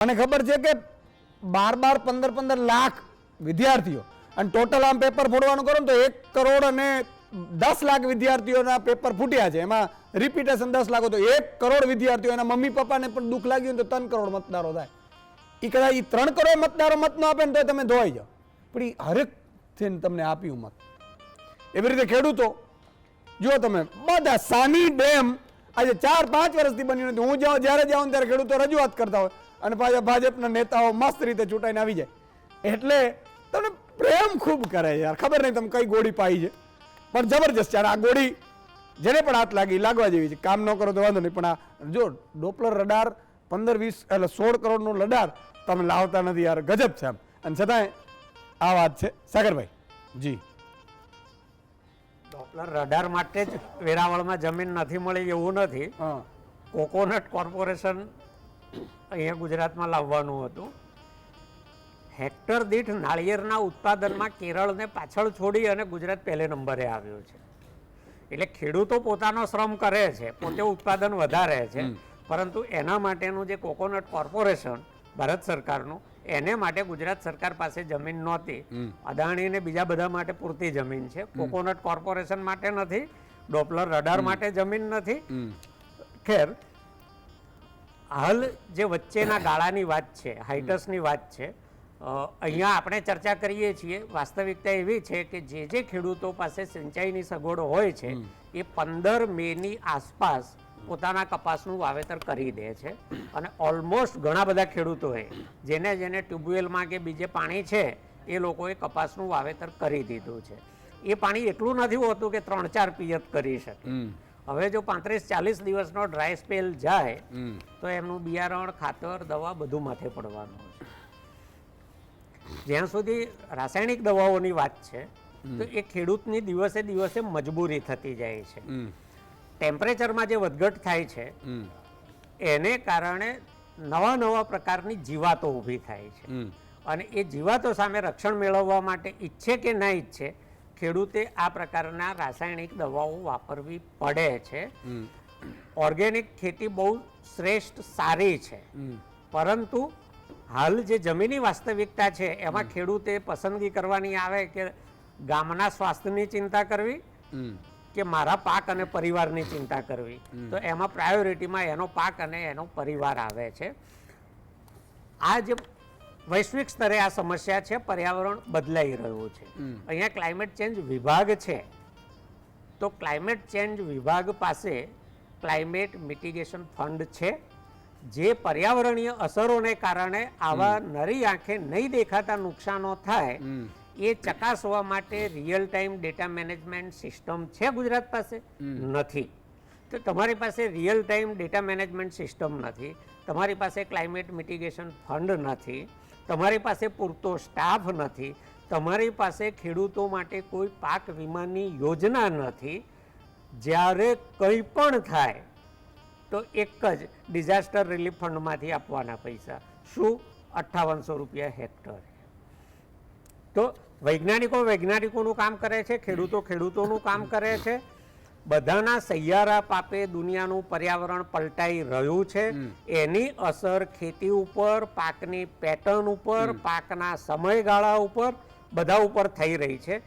મને ખબર છે કે 12-15 લાખ વિદ્યાર્થીઓ અને ટોટલ આમ પેપર ફોડવાનું કરો ને તો 1 કરોડ અને 10 લાખ વિદ્યાર્થીઓના પેપર ફૂટ્યા છે. એમાં રિપીટેશન 10 લાખ, તો 1 કરોડ વિદ્યાર્થીઓ એના મમ્મી પપ્પાને પણ દુઃખ લાગ્યું તો 3 કરોડ મતદારો થાય. એ કદાચ 3 કરોડ મતદારો મત ન આપે ને તો તમે ધોવાઈ જાઓ, પણ એ હરેક થઈને તમને આપ્યું મત. એવી રીતે ખેડૂતો જો તમે બધા સાની ડેમ આજે 4-5 વર્ષથી બન્યું નથી. હું જ્યારે જાઉં ત્યારે ખેડૂતો રજૂઆત કરતા હોય અને પાછા ભાજપના નેતાઓ મસ્ત રીતે ચૂંટાઈને આવી જાય. એટલે તમને પ્રેમ ખૂબ કરે યાર. ખબર નહીં તમે કઈ ગોળી પાઈ છે, પણ જબરજસ્ત યાર. આ ગોળી જેને પણ હાથ લાગવા જેવી છે. કામ ન કરો તો વાંધો નહીં, પણ આ જો ડોપલર રડાર 15-20 એટલે 16 કરોડનું લડાર તમે લાવતા નથી યાર, ગજબ છે આમ. અને છતાંય આ વાત છે સાગરભાઈ જી. ડોપલર રડાર માટે જ વેરાવળમાં જમીન નથી મળી એવું નથી. કોકોનટ કોર્પોરેશન અહીંયા ગુજરાતમાં લાવવાનું હતું. હેક્ટર દીઠ નાળિયેરના ઉત્પાદનમાં કેરળને પાછળ છોડી અને ગુજરાત પહેલે નંબરે આવ્યું છે. એટલે ખેડૂતો પોતાનો શ્રમ કરે છે, પોતે ઉત્પાદન વધારે છે, પરંતુ એના માટેનું જે કોકોનટ કોર્પોરેશન ભારત સરકારનું, એને માટે ગુજરાત સરકાર પાસે જમીન નહોતી. અદાણી ને બીજા બધા માટે પૂરતી જમીન છે, કોકોનટ કોર્પોરેશન માટે નથી, ડોપલર રડાર માટે જમીન નથી. ખેર, હાલ જે વચ્ચેના ગાળાની વાત છે, હાઇટસની વાત છે, અહીંયા આપણે ચર્ચા કરીએ છીએ. વાસ્તવિકતા એવી છે કે જે ખેડૂતો પાસે સિંચાઈની સગવડો હોય છે એ 15 મેની આસપાસ પોતાના કપાસનું વાવેતર કરી દે છે. અને ઓલમોસ્ટ ઘણા બધા ખેડૂતોએ જેને ટ્યુબવેલમાં કે બીજે પાણી છે એ લોકોએ કપાસનું વાવેતર કરી દીધું છે. એ પાણી એટલું નથી હોતું કે 3-4 પિયત કરી શકે. હવે જો 35-40 દિવસનો ડ્રાય સ્પેલ જાય તો એમનું બિયારણ, ખાતર, દવા બધું માથે પડવાનું છે. જ્યાં સુધી રાસાયણિક દવાઓની વાત છે તો એ ખેડૂતની દિવસે દિવસે મજબૂરી થતી જાય છે. ટેમ્પરેચરમાં જે વધઘટ થાય છે એને કારણે નવા પ્રકારની જીવાતો ઊભી થાય છે. અને એ જીવાતો સામે રક્ષણ મેળવવા માટે ઈચ્છે કે ના ઈચ્છે ખેડૂતે આ પ્રકારના રાસાયણિક દવાઓ વાપરવી પડે છે. ઓર્ગેનિક ખેતી બહુ શ્રેષ્ઠ, સારી છે, પરંતુ હાલ જે જમીની વાસ્તવિકતા છે એમાં ખેડૂતે પસંદગી કરવાની આવે કે ગામના સ્વાસ્થ્યની ચિંતા કરવી કે મારા પાક અને પરિવારની ચિંતા કરવી, તો એમાં પ્રાયોરિટીમાં એનો પાક અને એનો પરિવાર આવે છે. આ જે વૈશ્વિક સ્તરે આ સમસ્યા છે, પર્યાવરણ બદલાઈ રહ્યું છે. અહીંયા ક્લાઇમેટ ચેન્જ વિભાગ છે, તો ક્લાઇમેટ ચેન્જ વિભાગ પાસે ક્લાઇમેટ મિટિગેશન ફંડ છે, જે પર્યાવરણીય અસરોને કારણે આવા નરી આંખે નહીં દેખાતા નુકસાનો થાય એ ચકાસવા માટે real time data management system છે ગુજરાત પાસે? નથી. તો તમારી પાસે real time data management system નથી, તમારી પાસે ક્લાઇમેટ મિટિગેશન ફંડ નથી, તમારી પાસે પૂરતો સ્ટાફ નથી, તમારી પાસે ખેડૂતો માટે કોઈ પાક વીમાની યોજના નથી. જ્યારે કંઈ પણ થાય તો એક જ ડિઝાસ્ટર રિલીફ ફંડમાંથી આપવાના પૈસા. શું? 5800 રૂપિયા હેક્ટર. તો વૈજ્ઞાનિકોનું કામ કરે છે, ખેડૂતોનું કામ કરે છે. બધાના સહિયારા પાપે દુનિયાનું પર્યાવરણ પલટાઈ રહ્યું છે. એની અસર ખેતી ઉપર, પાકની પેટર્ન ઉપર, પાકના સમયગાળા ઉપર, બધા ઉપર થઈ રહી છે.